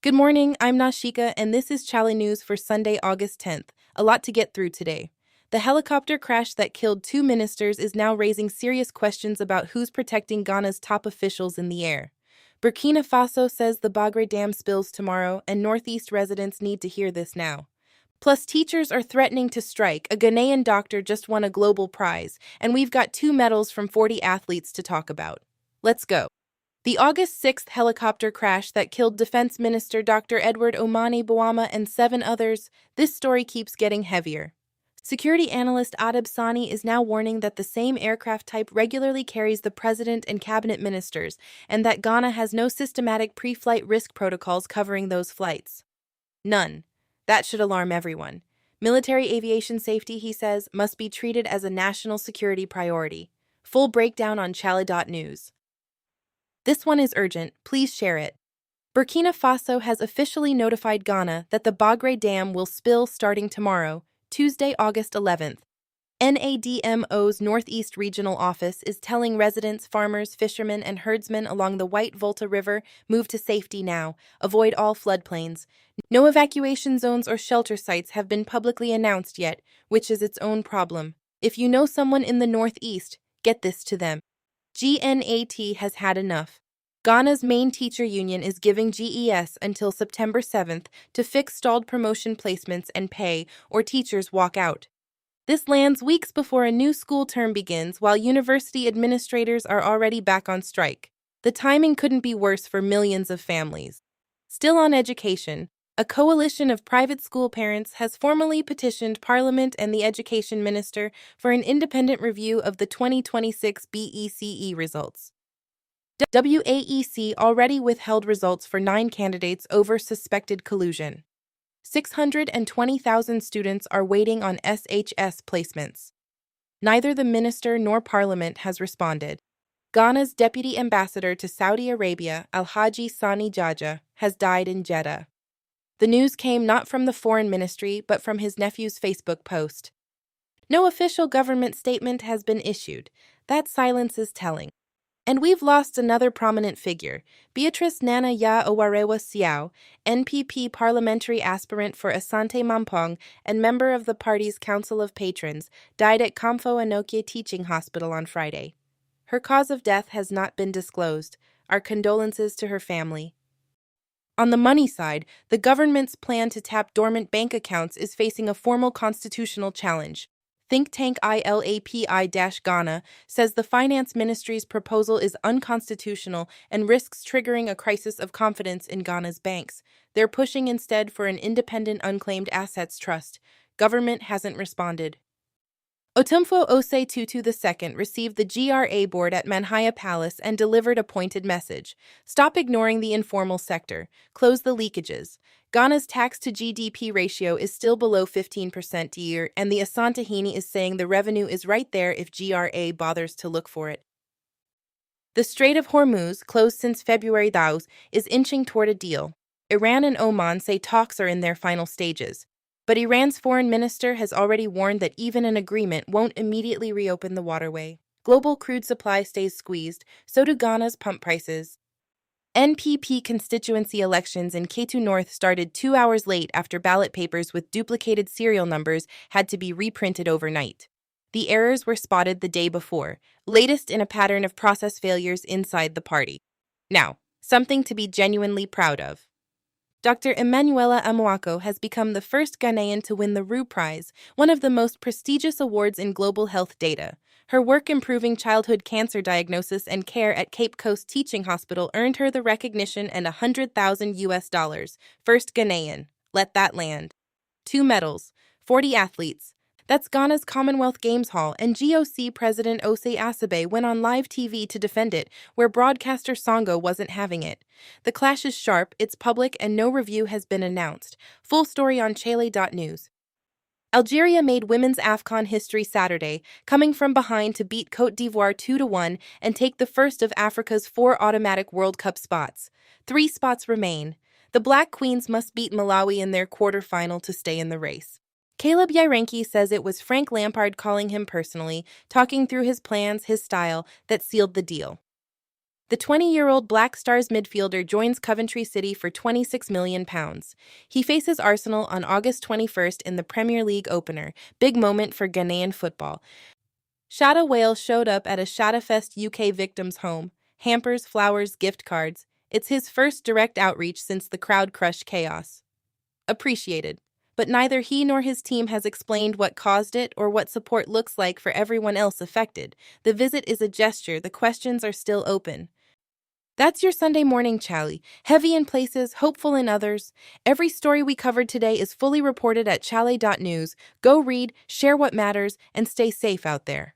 Good morning, I'm Nashika, and this is Chale News for Sunday, August 10th. A lot to get through today. The helicopter crash that killed two ministers is now raising serious questions about who's protecting Ghana's top officials in the air. Burkina Faso says the Bagre Dam spills tomorrow, and Northeast residents need to hear this now. Plus, teachers are threatening to strike. A Ghanaian doctor just won a global prize, and we've got two medals from 40 athletes to talk about. Let's go. The August 6th helicopter crash that killed Defense Minister Dr. Edward Omani Boama and 7 others, this story keeps getting heavier. Security analyst Adib Sani is now warning that the same aircraft type regularly carries the president and cabinet ministers, and that Ghana has no systematic pre-flight risk protocols covering those flights. None. That should alarm everyone. Military aviation safety, he says, must be treated as a national security priority. Full breakdown on Chale.news. This one is urgent, please share it. Burkina Faso has officially notified Ghana that the Bagre Dam will spill starting tomorrow, Tuesday, August 11th. NADMO's Northeast Regional Office is telling residents, farmers, fishermen, and herdsmen along the White Volta River move to safety now, avoid all floodplains. No evacuation zones or shelter sites have been publicly announced yet, which is its own problem. If you know someone in the Northeast, get this to them. GNAT has had enough. Ghana's main teacher union is giving GES until September 7th to fix stalled promotion placements and pay, or teachers walk out. This lands weeks before a new school term begins, while university administrators are already back on strike. The timing couldn't be worse for millions of families. Still on education, a coalition of private school parents has formally petitioned Parliament and the Education Minister for an independent review of the 2026 BECE results. WAEC already withheld results for 9 candidates over suspected collusion. 620,000 students are waiting on SHS placements. Neither the minister nor Parliament has responded. Ghana's deputy ambassador to Saudi Arabia, Alhaji Sani Jaja, has died in Jeddah. The news came not from the foreign ministry, but from his nephew's Facebook post. No official government statement has been issued. That silence is telling. And we've lost another prominent figure. Beatrice Nana Ya Owarewa Siao, NPP parliamentary aspirant for Asante Mampong and member of the party's Council of Patrons, died at Kamfo Anoke Teaching Hospital on Friday. Her cause of death has not been disclosed. Our condolences to her family. On the money side, the government's plan to tap dormant bank accounts is facing a formal constitutional challenge. Think tank ILAPI-Ghana says the finance ministry's proposal is unconstitutional and risks triggering a crisis of confidence in Ghana's banks. They're pushing instead for an independent unclaimed assets trust. Government hasn't responded. Otumfuo Osei Tutu II received the GRA board at Manhaya Palace and delivered a pointed message. Stop ignoring the informal sector. Close the leakages. Ghana's tax-to-GDP ratio is still below 15% a year, and the Asantehene is saying the revenue is right there if GRA bothers to look for it. The Strait of Hormuz, closed since February 20, is inching toward a deal. Iran and Oman say talks are in their final stages. But Iran's foreign minister has already warned that even an agreement won't immediately reopen the waterway. Global crude supply stays squeezed, so do Ghana's pump prices. NPP constituency elections in Ketu North started 2 hours late after ballot papers with duplicated serial numbers had to be reprinted overnight. The errors were spotted the day before, latest in a pattern of process failures inside the party. Now, something to be genuinely proud of. Dr. Emanuela Amoako has become the first Ghanaian to win the Rue Prize, one of the most prestigious awards in global health data. Her work improving childhood cancer diagnosis and care at Cape Coast Teaching Hospital earned her the recognition and $100,000. First Ghanaian. Let that land. 2 medals, 40 athletes. That's Ghana's Commonwealth Games Hall, and GOC President Osei Asabe went on live TV to defend it, where broadcaster Songo wasn't having it. The clash is sharp, it's public, and no review has been announced. Full story on Chale.news. Algeria made women's AFCON history Saturday, coming from behind to beat Côte d'Ivoire 2-1 and take the first of Africa's 4 automatic World Cup spots. 3 spots remain. The Black Queens must beat Malawi in their quarterfinal to stay in the race. Caleb Yarenki says it was Frank Lampard calling him personally, talking through his plans, his style, that sealed the deal. The 20-year-old Black Stars midfielder joins Coventry City for £26 million. He faces Arsenal on August 21st in the Premier League opener, big moment for Ghanaian football. Shatta Whale showed up at a Shattafest UK victims' home. Hampers, flowers, gift cards. It's his first direct outreach since the crowd crushed chaos. Appreciated. But neither he nor his team has explained what caused it or what support looks like for everyone else affected. The visit is a gesture, the questions are still open. That's your Sunday morning, Chale. Heavy in places, hopeful in others. Every story we covered today is fully reported at chale.news. Go read, share what matters, and stay safe out there.